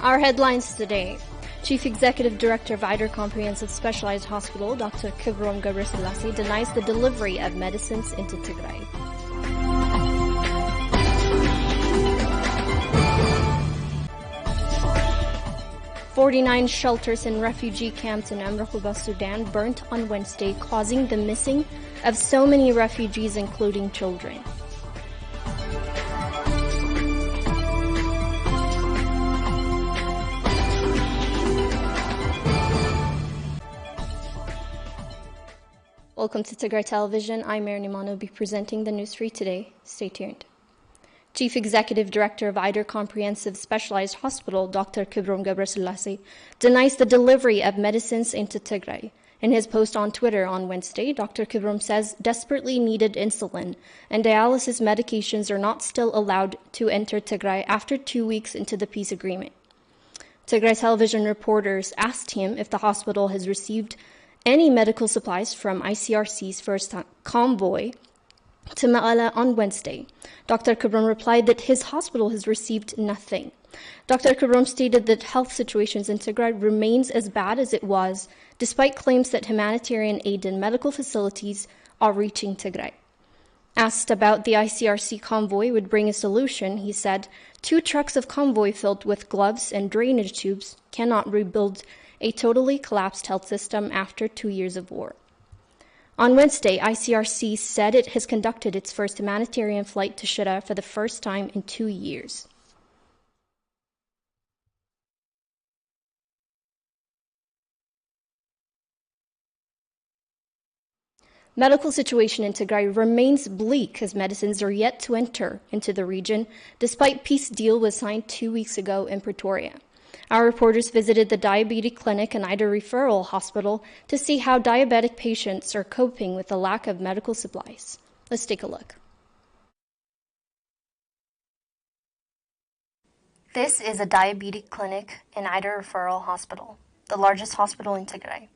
Our headlines today. Chief Executive Director of Eider Comprehensive Specialized Hospital, Dr. Kibrom Gabriselassie, denies the delivery of medicines into Tigray. "49 shelters and refugee camps in Amrakuba, Sudan burnt on Wednesday, causing the missing of so many refugees, including children. Welcome to Tigray Television. I'm Mary Nimano, will be presenting the news for you today. Stay tuned. Chief Executive Director of Eider Comprehensive Specialized Hospital, Dr. Kibrom Gabriselassie, denies the delivery of medicines into Tigray. In his post on Twitter on Wednesday, Dr. Kibrom says desperately needed insulin and dialysis medications are not still allowed to enter Tigray after 2 weeks into the peace agreement. Tigray Television reporters asked him if the hospital has received any medical supplies from ICRC's first convoy to Ma'ala on Wednesday. Dr. Kibrom replied that his hospital has received nothing. Dr. Kibrom stated that health situations in Tigray remains as bad as it was, despite claims that humanitarian aid and medical facilities are reaching Tigray. Asked about the ICRC convoy would bring a solution, he said, 2 trucks of convoy filled with gloves and drainage tubes cannot rebuild a totally collapsed health system after 2 years of war. On Wednesday, ICRC said it has conducted its first humanitarian flight to Shira for the first time in 2 years. Medical situation in Tigray remains bleak as medicines are yet to enter into the region, despite peace deal was signed 2 weeks ago in Pretoria. Our reporters visited the diabetes clinic and Eider Referral Hospital to see how diabetic patients are coping with the lack of medical supplies. Let's take a look. This is a diabetes clinic in Eider Referral Hospital, the largest hospital in Tigray.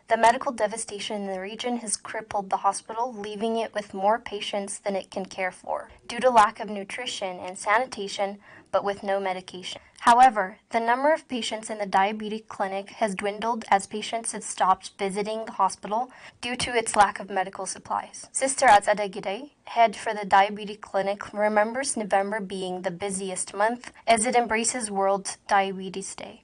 The medical devastation in the region has crippled the hospital, leaving it with more patients than it can care for, due to lack of nutrition and sanitation, but with no medication. However, the number of patients in the diabetes clinic has dwindled as patients have stopped visiting the hospital due to its lack of medical supplies. Sister Atzadegide, head for the diabetes clinic, remembers November being the busiest month as it embraces World Diabetes Day.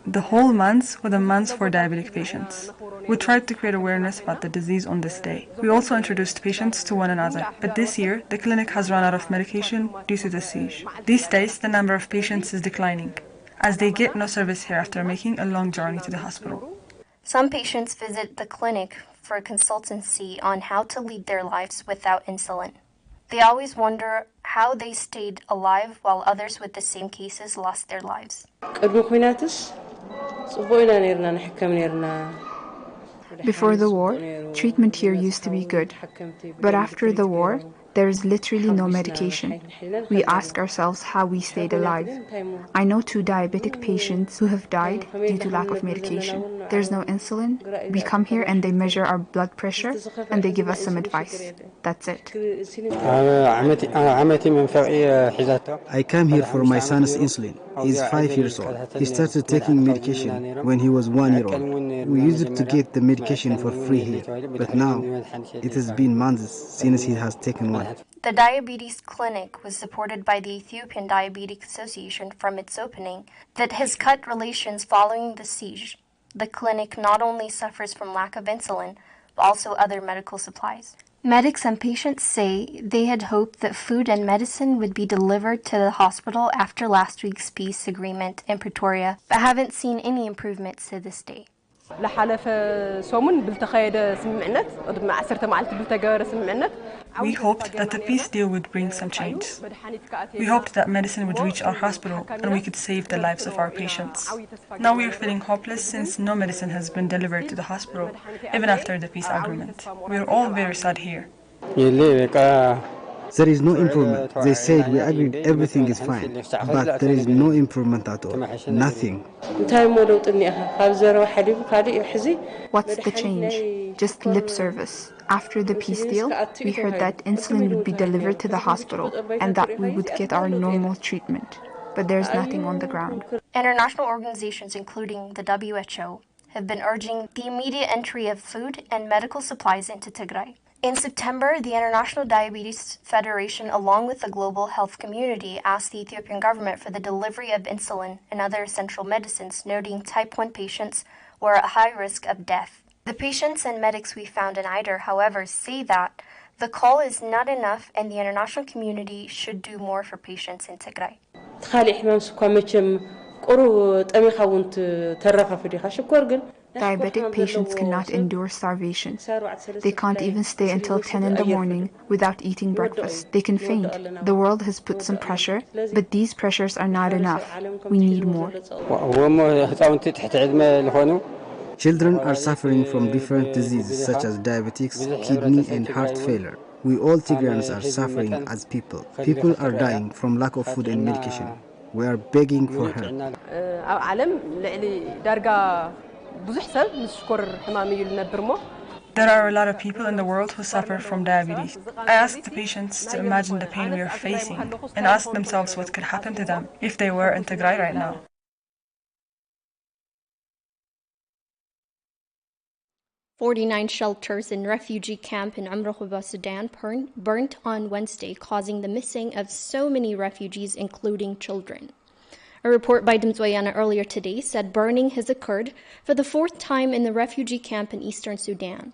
The whole months were the months for diabetic patients. We tried to create awareness about the disease on this day. We also introduced patients to one another, but this year the clinic has run out of medication due to the siege. These days the number of patients is declining, as they get no service here after making a long journey to the hospital. Some patients visit the clinic for a consultancy on how to lead their lives without insulin. They always wonder how they stayed alive while others with the same cases lost their lives. Before the war, treatment here used to be good. But after the war, there is literally no medication. We ask ourselves how we stayed alive. I know 2 diabetic patients who have died due to lack of medication. There's no insulin. We come here and they measure our blood pressure and they give us some advice. That's it. I came here for my son's insulin. He's 5 years old. He started taking medication when he was 1 year old. We used to get the medication for free here, but now it has been months since he has taken one. The diabetes clinic was supported by the Ethiopian Diabetes Association from its opening that has cut relations following the siege. The clinic not only suffers from lack of insulin, but also other medical supplies. Medics and patients say they had hoped that food and medicine would be delivered to the hospital after last week's peace agreement in Pretoria, but haven't seen any improvements to this day. We hoped that the peace deal would bring some change. We hoped that medicine would reach our hospital and we could save the lives of our patients. Now we are feeling hopeless since no medicine has been delivered to the hospital, even after the peace agreement. We are all very sad here. There is no improvement. They said we agreed everything is fine, but there is no improvement at all. Nothing. What's the change? Just lip service. After the peace deal, we heard that insulin would be delivered to the hospital and that we would get our normal treatment. but there's nothing on the ground. International organizations, including the WHO, have been urging the immediate entry of food and medical supplies into Tigray. In September, the International Diabetes Federation, along with the global health community, asked the Ethiopian government for the delivery of insulin and other essential medicines, noting type 1 patients were at high risk of death. The patients and medics we found in Eider, however, say that the call is not enough and the international community should do more for patients in Tigray. Diabetic patients cannot endure starvation. They can't even stay until 10 in the morning without eating breakfast. They can faint. The world has put some pressure, but these pressures are not enough. We need more. Children are suffering from different diseases such as diabetes, kidney and heart failure. We all Tigrayans are suffering as people. People are dying from lack of food and medication. We are begging for help. There are a lot of people in the world who suffer from diabetes. I asked the patients to imagine the pain we are facing and ask themselves what could happen to them if they were in Tigray right now. "49 shelters in refugee camp in Amrokhuba, Sudan burnt on Wednesday, causing the missing of so many refugees, including children. A report by Dimzwayana earlier today said burning has occurred for the fourth time in the refugee camp in eastern Sudan.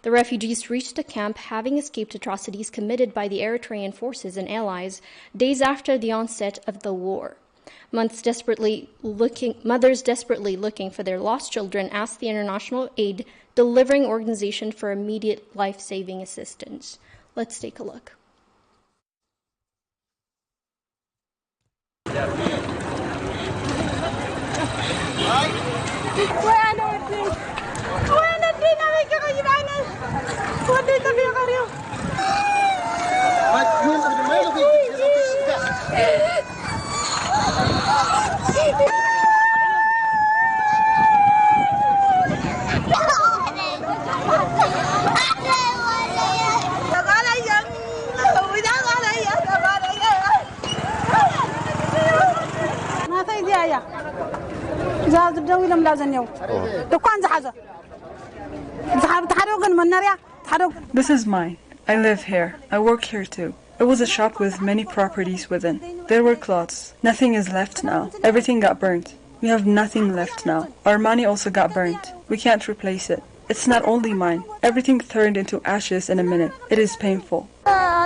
The refugees reached the camp having escaped atrocities committed by the Eritrean forces and allies days after the onset of the war. Mothers desperately looking for their lost children asked the international aid delivering organization for immediate life-saving assistance. Let's take a look. This is mine. I live here. I work here too. It was a shop with many properties within. There were cloths. Nothing is left now. Everything got burnt. We have nothing left now. Our money also got burnt. We can't replace it. It's not only mine. Everything turned into ashes in a minute. It is painful. I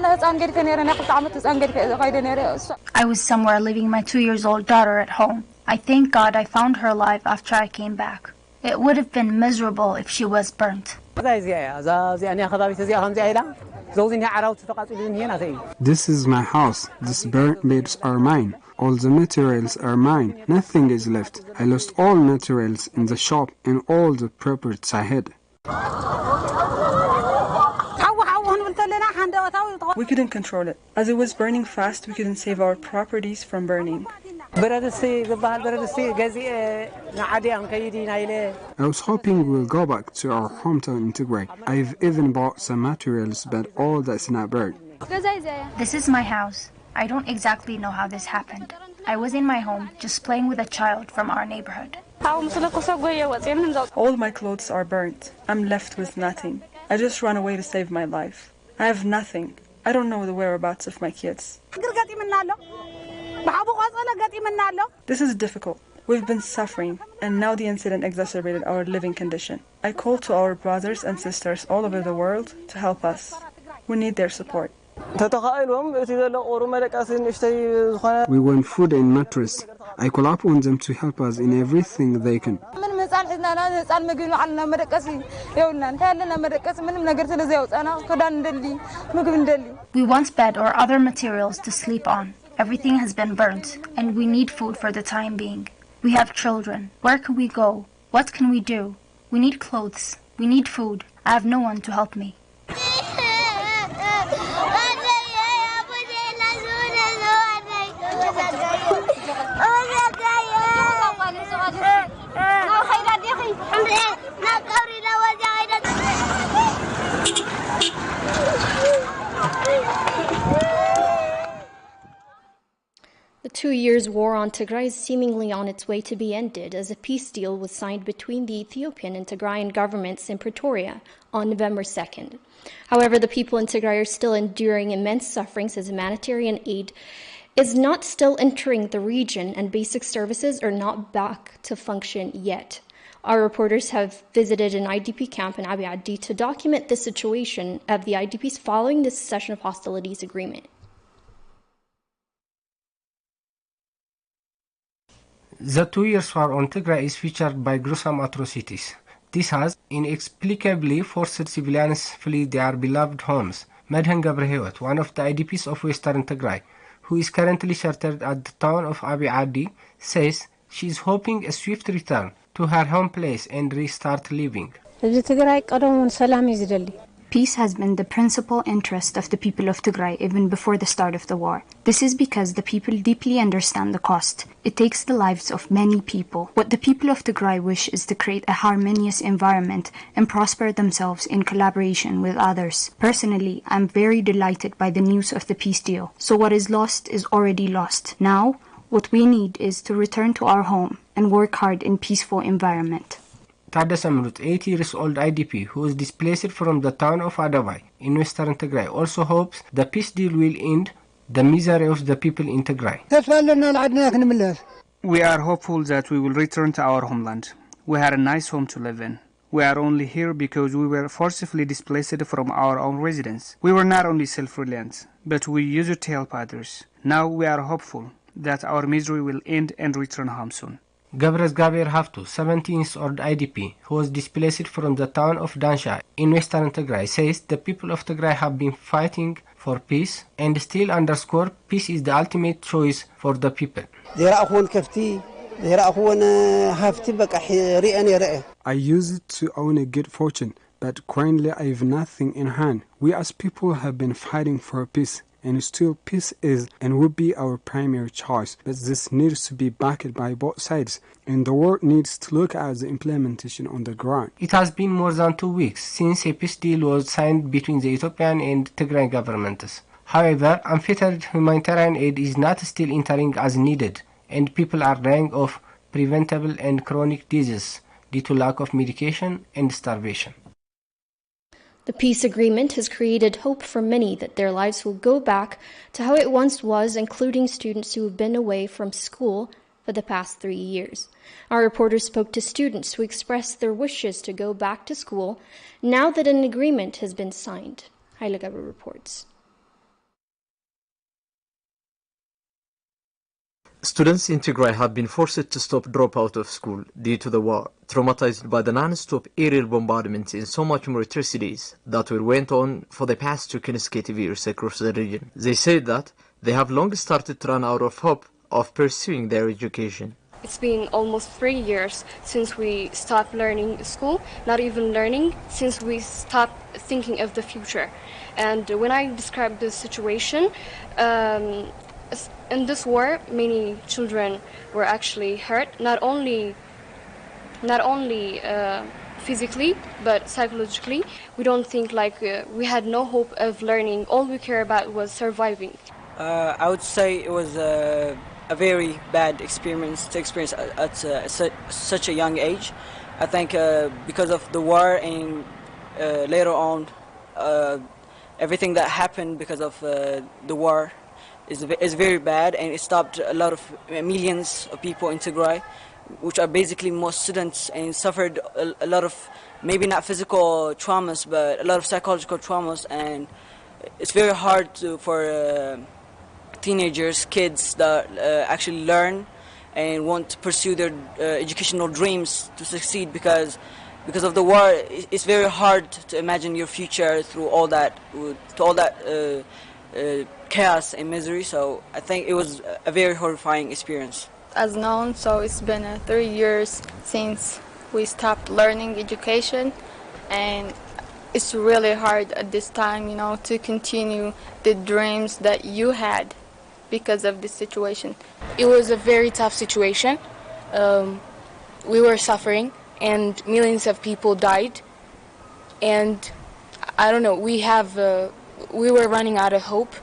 was somewhere leaving my 2-year-old daughter at home. I thank God I found her alive after I came back. It would have been miserable if she was burnt. This is my house. These burnt beds are mine. All the materials are mine. Nothing is left. I lost all materials in the shop and all the properties I had. We couldn't control it. As it was burning fast, we couldn't save our properties from burning. I was hoping we'll go back to our hometown in Tigray. I've even bought some materials, but all that's not burnt. This is my house. I don't exactly know how this happened. I was in my home, just playing with a child from our neighborhood. All my clothes are burnt. I'm left with nothing. I just ran away to save my life. I have nothing. I don't know the whereabouts of my kids. This is difficult. We've been suffering, and now the incident exacerbated our living condition. I call to our brothers and sisters all over the world to help us. We need their support. We want food and mattress. I call upon them to help us in everything they can. We want bed or other materials to sleep on. Everything has been burnt, and we need food for the time being. We have children. Where can we go? What can we do? We need clothes. We need food. I have no one to help me. The 2 years' war on Tigray is seemingly on its way to be ended as a peace deal was signed between the Ethiopian and Tigrayan governments in Pretoria on November 2nd. However, the people in Tigray are still enduring immense sufferings as humanitarian aid is not still entering the region and basic services are not back to function yet. Our reporters have visited an IDP camp in Abiy to document the situation of the IDPs following this cessation of hostilities agreement. The 2 years war on Tigray is featured by gruesome atrocities. This has inexplicably forced civilians to flee their beloved homes. Madhan Gabrahewat, one of the IDPs of Western Tigray, who is currently sheltered at the town of Abiy, says she is hoping a swift return to her home place and restart living. Peace has been the principal interest of the people of Tigray even before the start of the war. This is because the people deeply understand the cost. It takes the lives of many people. What the people of Tigray wish is to create a harmonious environment and prosper themselves in collaboration with others. Personally, I'm very delighted by the news of the peace deal. So what is lost is already lost. Now, what we need is to return to our home and work hard in peaceful environment. Tadas Amrut, 80 years old IDP who is displaced from the town of Adawai in western Tigray, also hopes the peace deal will end the misery of the people in Tigray. We are hopeful that we will return to our homeland. We had a nice home to live in. We are only here because we were forcibly displaced from our own residence. We were not only self-reliant, but we used it to help others. Now we are hopeful that our misery will end and return home soon. Gabres Gaber Haftu, 17-year-old IDP, who was displaced from the town of Dansha in western Tigray, says the people of Tigray have been fighting for peace and still underscore peace is the ultimate choice for the people. I used to own a good fortune, but currently I have nothing in hand. We as people have been fighting for peace, and still peace is and will be our primary choice. But this needs to be backed by both sides, and the world needs to look at the implementation on the ground. It has been more than 2 weeks since a peace deal was signed between the Ethiopian and Tigray governments. However, unfettered humanitarian aid is not still entering as needed, and people are dying of preventable and chronic diseases due to lack of medication and starvation. The peace agreement has created hope for many that their lives will go back to how it once was, including students who have been away from school for the past 3 years. Our reporters spoke to students who expressed their wishes to go back to school now that an agreement has been signed. Haile Gabra reports. Students in Tigray have been forced to drop out of school due to the war, traumatized by the non-stop aerial bombardments in so much more atrocities that went on for the past 2 consecutive years across the region. They said that they have long started to run out of hope of pursuing their education. It's been almost 3 years since we stopped learning school, not even learning, since we stopped thinking of the future. And when I describe the situation, in this war, many children were actually hurt, not only physically, but psychologically. We don't think we had no hope of learning. All we care about was surviving. I would say it was a very bad experience at such a young age. I think because of the war and later on everything that happened because of the war is very bad, and it stopped a lot of millions of people in Tigray, which are basically most students, and suffered a lot of maybe not physical traumas, but a lot of psychological traumas. And it's very hard for teenagers, kids that actually learn and want to pursue their educational dreams to succeed, because of the war. It's very hard to imagine your future through all that chaos and misery. So I think it was a very horrifying experience. As known, so it's been 3 years since we stopped learning education, and it's really hard at this time, to continue the dreams that you had because of this situation. It was a very tough situation. We were suffering, and millions of people died, and I don't know, we were running out of hope.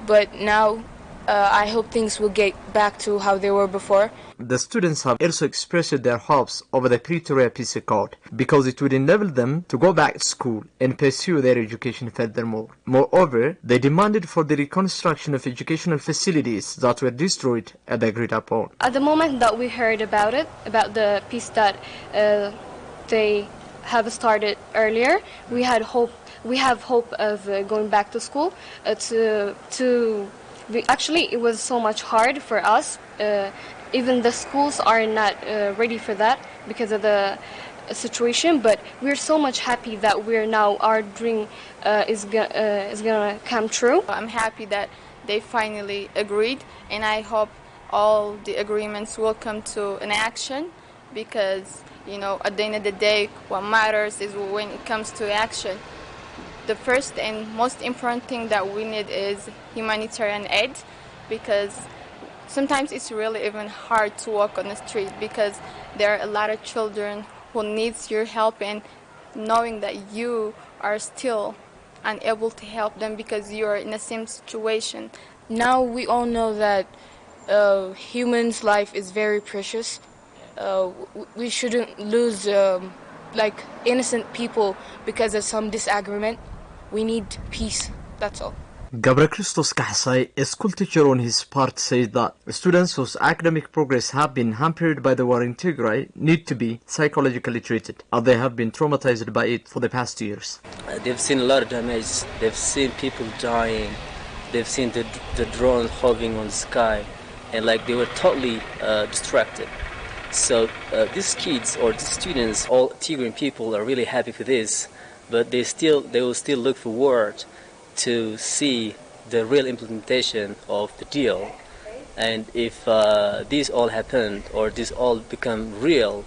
But now I hope things will get back to how they were before. The students have also expressed their hopes over the Pretoria Peace Accord because it would enable them to go back to school and pursue their education furthermore. Moreover, they demanded for the reconstruction of educational facilities that were destroyed at the agreed upon. At the moment that we heard about it, about the peace that they have started earlier, we have hope of going back to school. Actually, it was so much hard for us. Even the schools are not ready for that because of the situation. But we're so much happy that our dream is gonna come true. I'm happy that they finally agreed, and I hope all the agreements will come to an action, because at the end of the day, what matters is when it comes to action. The first and most important thing that we need is humanitarian aid, because sometimes it's really even hard to walk on the street because there are a lot of children who needs your help, and knowing that you are still unable to help them because you are in the same situation. Now we all know that humans' life is very precious. We shouldn't lose innocent people because of some disagreement. We need peace, that's all. Gabriel Christos Kahsai, a school teacher on his part, said that students whose academic progress have been hampered by the war in Tigray need to be psychologically treated, as they have been traumatized by it for the past years. They've seen a lot of damage, they've seen people dying, they've seen the drone hovering on the sky, and they were totally distracted. So these kids or these students, all Tigrayan people, are really happy for this, but they will still look forward to see the real implementation of the deal. And if this all happened or this all become real,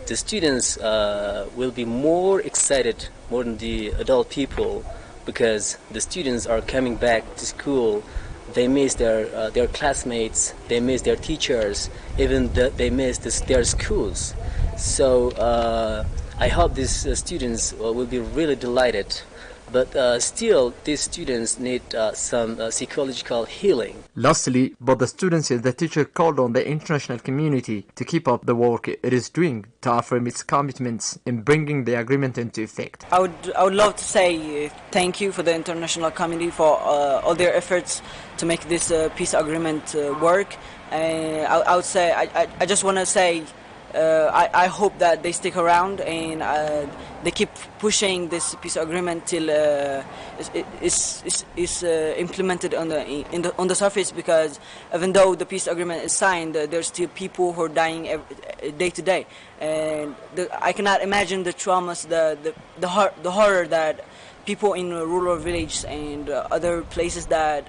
the students will be more excited more than the adult people, because the students are coming back to school. They miss their classmates, they miss their teachers, even they miss their schools. So I hope these students will be really delighted. But still, these students need some psychological healing. Lastly, both the students and the teacher called on the international community to keep up the work it is doing to affirm its commitments in bringing the agreement into effect. I would love to say thank you for the international community for all their efforts to make this peace agreement work. I would say I just want to say I hope that they stick around and they keep pushing this peace agreement till it's implemented on the surface, because even though the peace agreement is signed, there's still people who are dying day to day, and I cannot imagine the traumas, the horror that people in rural villages and other places that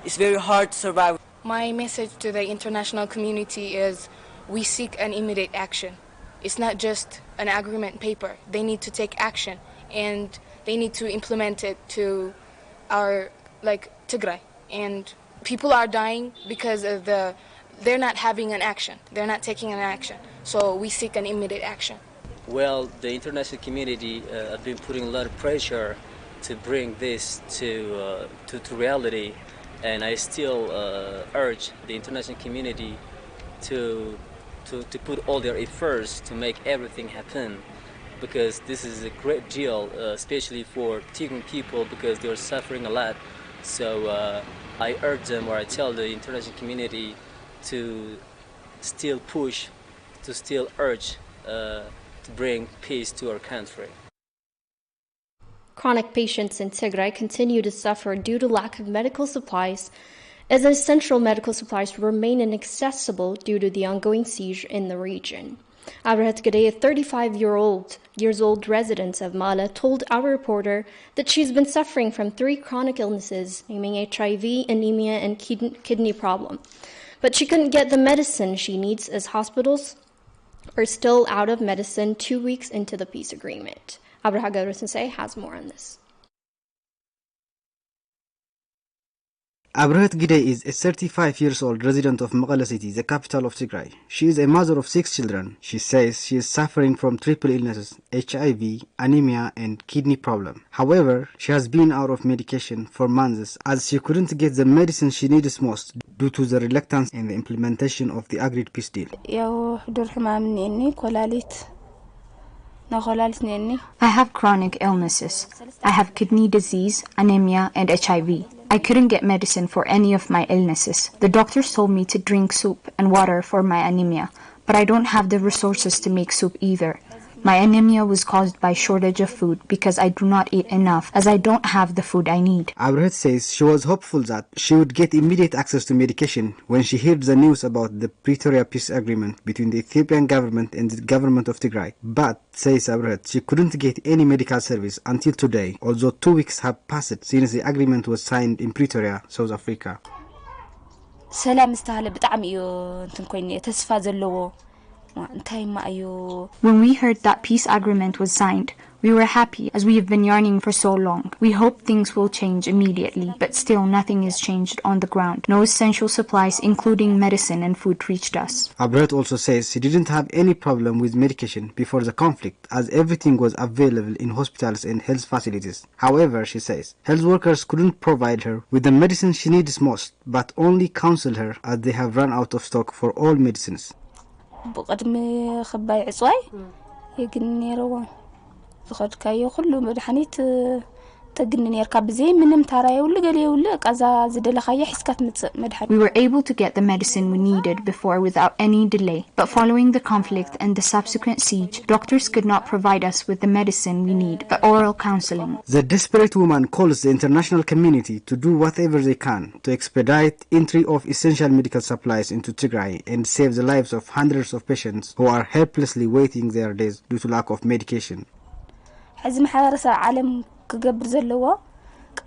it's very hard to survive. My message to the international community is, we seek an immediate action. It's not just an agreement paper. They need to take action, and they need to implement it to our Tigray. And people are dying because of they're not having an action. They're not taking an action. So we seek an immediate action. Well, the international community have been putting a lot of pressure to bring this to reality, and I still urge the international community to put all their efforts to make everything happen, because this is a great deal, especially for Tigray people, because they are suffering a lot. So I urge them, or I tell the international community to still push, to still urge to bring peace to our country. Chronic patients in Tigray continue to suffer due to lack of medical supplies, as essential medical supplies remain inaccessible due to the ongoing siege in the region. Abrahat Gadey, a 35-year-old resident of Mala, told our reporter that she's been suffering from 3 chronic illnesses, naming HIV, anemia, and kidney problem. But she couldn't get the medicine she needs, as hospitals are still out of medicine 2 weeks into the peace agreement. Abrahat Gadey has more on this. Abrahat Gidey is a 35-year-old resident of Mekelle city, the capital of Tigray. She is a mother of 6 children. She says she is suffering from triple illnesses, HIV, anemia, and kidney problem. However, she has been out of medication for months as she couldn't get the medicine she needs most due to the reluctance in the implementation of the agreed peace deal. I have chronic illnesses. I have kidney disease, anemia, and HIV. I couldn't get medicine for any of my illnesses. The doctors told me to drink soup and water for my anemia, but I don't have the resources to make soup either. My anemia was caused by shortage of food because I do not eat enough as I don't have the food I need. Abrahat says she was hopeful that she would get immediate access to medication when she heard the news about the Pretoria peace agreement between the Ethiopian government and the government of Tigray. But, says Abrahat, she couldn't get any medical service until today, although 2 weeks have passed since the agreement was signed in Pretoria, South Africa. When we heard that peace agreement was signed, we were happy as we have been yearning for so long. We hope things will change immediately, but still nothing is changed on the ground. No essential supplies, including medicine and food, reached us. Abrahat also says she didn't have any problem with medication before the conflict as everything was available in hospitals and health facilities. However, she says, health workers couldn't provide her with the medicine she needs most, but only counsel her as they have run out of stock for all medicines. بقدم خباي عصواي يقنني روان فخد كايو كله مدحنيت تقنني يركب زي منم تراي ولا قالي ولا قزا زدل خايا حسكات مدحن. We were able to get the medicine we needed before without any delay, but following the conflict and the subsequent siege, doctors could not provide us with the medicine we need, but oral counseling. The desperate woman calls the international community to do whatever they can to expedite entry of essential medical supplies into Tigray and save the lives of hundreds of patients who are helplessly waiting their days due to lack of medication. حزم حارس العالم كقبر زلوا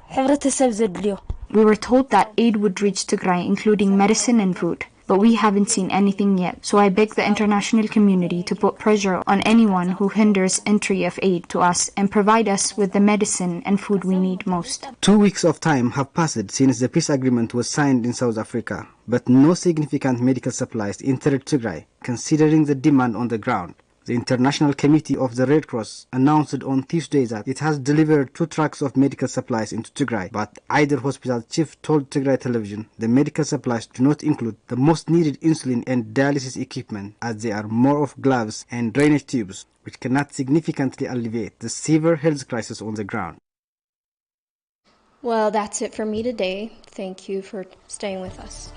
حبرتسب زدليو. We were told that aid would reach Tigray, including medicine and food, but we haven't seen anything yet. So I beg the international community to put pressure on anyone who hinders entry of aid to us and provide us with the medicine and food we need most. 2 weeks of time have passed since the peace agreement was signed in South Africa, but no significant medical supplies entered Tigray, considering the demand on the ground. The International Committee of the Red Cross announced on Tuesday that it has delivered 2 trucks of medical supplies into Tigray, but Eider Hospital chief told Tigray television the medical supplies do not include the most needed insulin and dialysis equipment, as they are more of gloves and drainage tubes, which cannot significantly alleviate the severe health crisis on the ground. Well, that's it for me today. Thank you for staying with us.